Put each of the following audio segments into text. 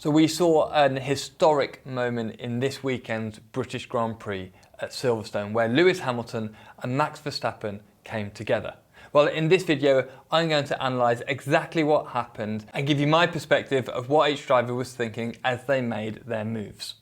So we saw an historic moment in this weekend's British Grand Prix at Silverstone where Lewis Hamilton and Max Verstappen came together. Well, in this video, I'm going to analyse exactly what happened and give you my perspective of what each driver was thinking as they made their moves.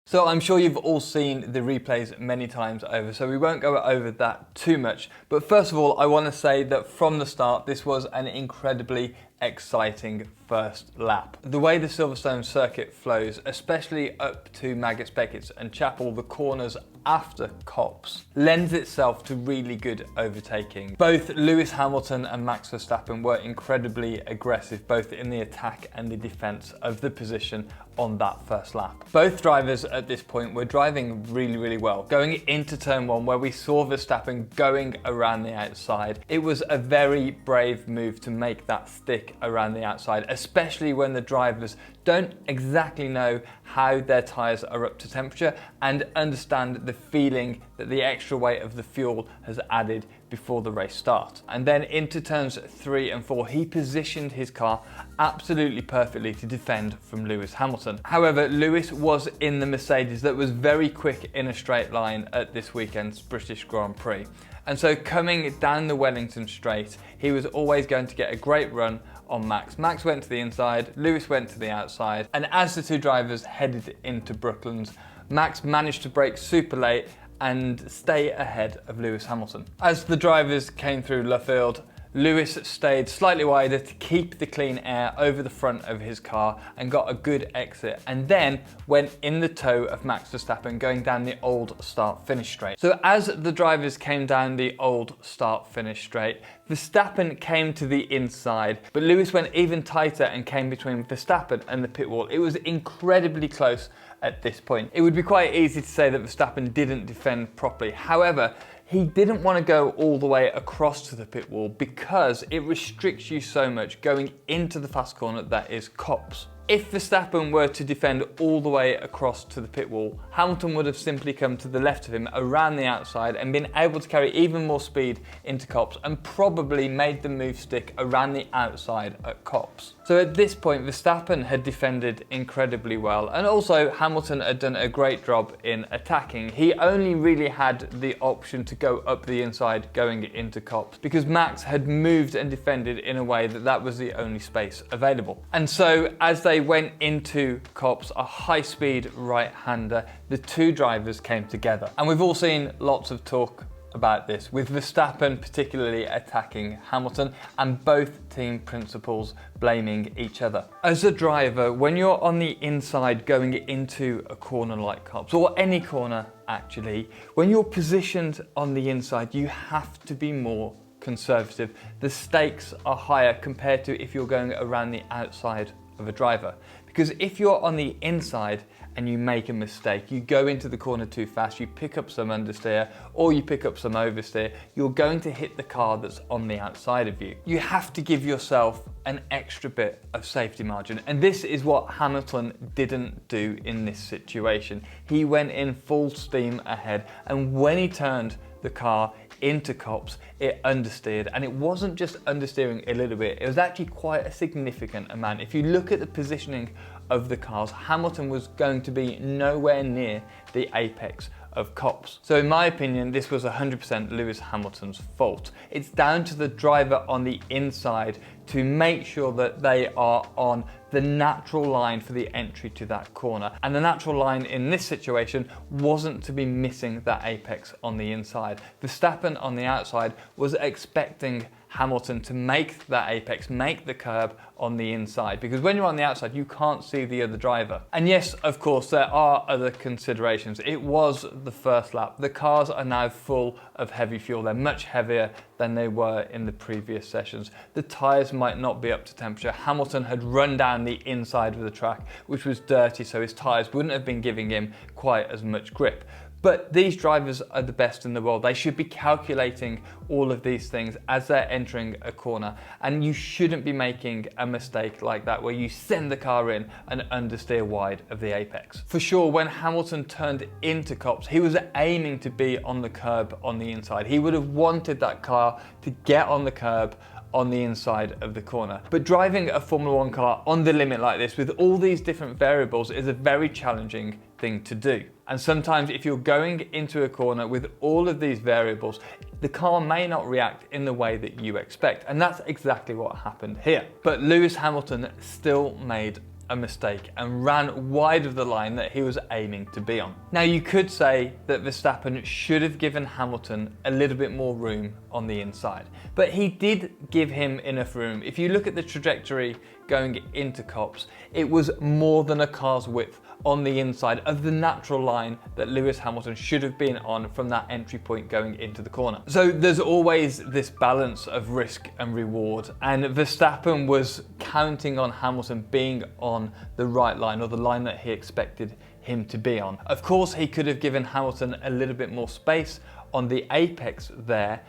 So I'm sure you've all seen the replays many times over, so we won't go over that too much. But first of all, I want to say that from the start, this was an incredibly exciting first lap. The way the Silverstone circuit flows, especially up to Magus Beckett's and Chapel, the corners after Copse, lends itself to really good overtaking. Both Lewis Hamilton and Max Verstappen were incredibly aggressive, both in the attack and the defence of the position on that first lap. Both drivers at this point were driving really well. Going into turn one, where we saw Verstappen going around the outside, it was a very brave move to make that stick around the outside, especially when the drivers don't exactly know how their tyres are up to temperature and understand the feeling that the extra weight of the fuel has added before the race starts. And then into turns 3 and 4, he positioned his car absolutely perfectly to defend from Lewis Hamilton. However, Lewis was in the Mercedes that was very quick in a straight line at this weekend's British Grand Prix. And so coming down the Wellington straight, he was always going to get a great run on Max. Max went to the inside, Lewis went to the outside, and as the two drivers headed into Brooklands, Max managed to brake super late and stay ahead of Lewis Hamilton. As the drivers came through Luffield, Lewis stayed slightly wider to keep the clean air over the front of his car and got a good exit, and then went in the tow of Max Verstappen going down the old start-finish straight. So as the drivers came down the old start-finish straight, Verstappen came to the inside, but Lewis went even tighter and came between Verstappen and the pit wall. It was incredibly close at this point. It would be quite easy to say that Verstappen didn't defend properly. However, he didn't want to go all the way across to the pit wall because it restricts you so much going into the fast corner that is Copse. If Verstappen were to defend all the way across to the pit wall, Hamilton would have simply come to the left of him around the outside and been able to carry even more speed into Copse and probably made the move stick around the outside at Copse. So at this point, Verstappen had defended incredibly well, and also Hamilton had done a great job in attacking. He only really had the option to go up the inside going into Copse because Max had moved and defended in a way that was the only space available. And so as they went into Copse, a high-speed right-hander, the two drivers came together. And we've all seen lots of talk about this, with Verstappen particularly attacking Hamilton and both team principals blaming each other. As a driver, when you're on the inside going into a corner like Copse, or any corner actually, when you're positioned on the inside, you have to be more conservative. The stakes are higher compared to if you're going around the outside of a driver. Because if you're on the inside and you make a mistake, you go into the corner too fast, you pick up some understeer or you pick up some oversteer, you're going to hit the car that's on the outside of you. You have to give yourself an extra bit of safety margin, and this is what Hamilton didn't do in this situation. He went in full steam ahead, and when he turned the car into Copse, it understeered, and it wasn't just understeering a little bit, it was actually quite a significant amount. If you look at the positioning of the cars, Hamilton was going to be nowhere near the apex of Copse. So in my opinion, this was 100% Lewis Hamilton's fault. It's down to the driver on the inside to make sure that they are on the natural line for the entry to that corner. And the natural line in this situation wasn't to be missing that apex on the inside. Verstappen on the outside was expecting Hamilton to make that apex, make the curb on the inside, because when you're on the outside, you can't see the other driver. And yes, of course, there are other considerations. It was the first lap. The cars are now full of heavy fuel. They're much heavier than they were in the previous sessions. The tyres might not be up to temperature. Hamilton had run down the inside of the track, which was dirty, so his tyres wouldn't have been giving him quite as much grip. But these drivers are the best in the world. They should be calculating all of these things as they're entering a corner. And you shouldn't be making a mistake like that where you send the car in and understeer wide of the apex. For sure, when Hamilton turned into Copse, he was aiming to be on the curb on the inside. He would have wanted that car to get on the curb on the inside of the corner. But driving a Formula One car on the limit like this with all these different variables is a very challenging thing to do. And sometimes if you're going into a corner with all of these variables, the car may not react in the way that you expect. And that's exactly what happened here. But Lewis Hamilton still made a mistake and ran wide of the line that he was aiming to be on. Now you could say that Verstappen should have given Hamilton a little bit more room on the inside, but he did give him enough room. If you look at the trajectory going into Copse, it was more than a car's width on the inside of the natural line that Lewis Hamilton should have been on from that entry point going into the corner. So there's always this balance of risk and reward, and Verstappen was counting on Hamilton being on the right line, or the line that he expected him to be on. Of course, he could have given Hamilton a little bit more space on the apex there,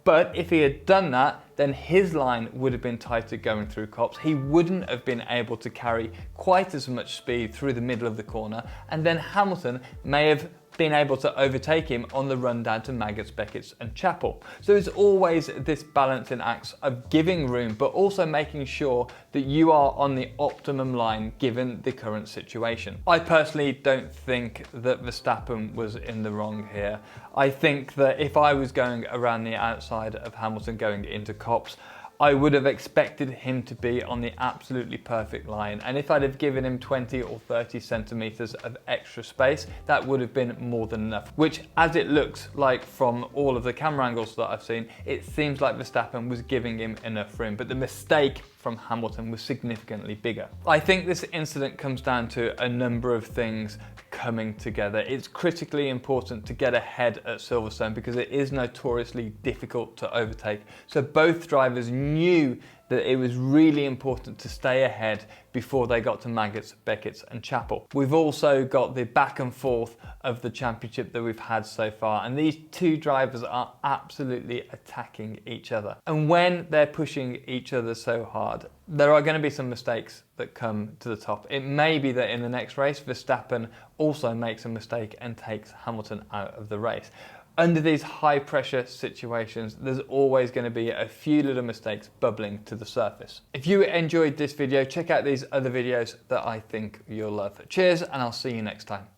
but if he had done that, then his line would have been tighter going through Copse. He wouldn't have been able to carry quite as much speed through the middle of the corner, and then Hamilton may have been able to overtake him on the run down to Maggots, Beckett's and Chapel. So it's always this balancing act of giving room, but also making sure that you are on the optimum line given the current situation. I personally don't think that Verstappen was in the wrong here. I think that if I was going around the outside of Hamilton going into Copse, I would have expected him to be on the absolutely perfect line. And if I'd have given him 20 or 30 centimeters of extra space, that would have been more than enough, which, as it looks like from all of the camera angles that I've seen, it seems like Verstappen was giving him enough room, but the mistake from Hamilton was significantly bigger. I think this incident comes down to a number of things coming together. It's critically important to get ahead at Silverstone because it is notoriously difficult to overtake. So both drivers knew that it was really important to stay ahead before they got to Maggots, Beckett's and Chapel. We've also got the back and forth of the championship that we've had so far, and these two drivers are absolutely attacking each other. And when they're pushing each other so hard, there are going to be some mistakes that come to the top. It may be that in the next race, Verstappen also makes a mistake and takes Hamilton out of the race. Under these high pressure situations, there's always going to be a few little mistakes bubbling to the surface. If you enjoyed this video, check out these other videos that I think you'll love. Cheers, and I'll see you next time.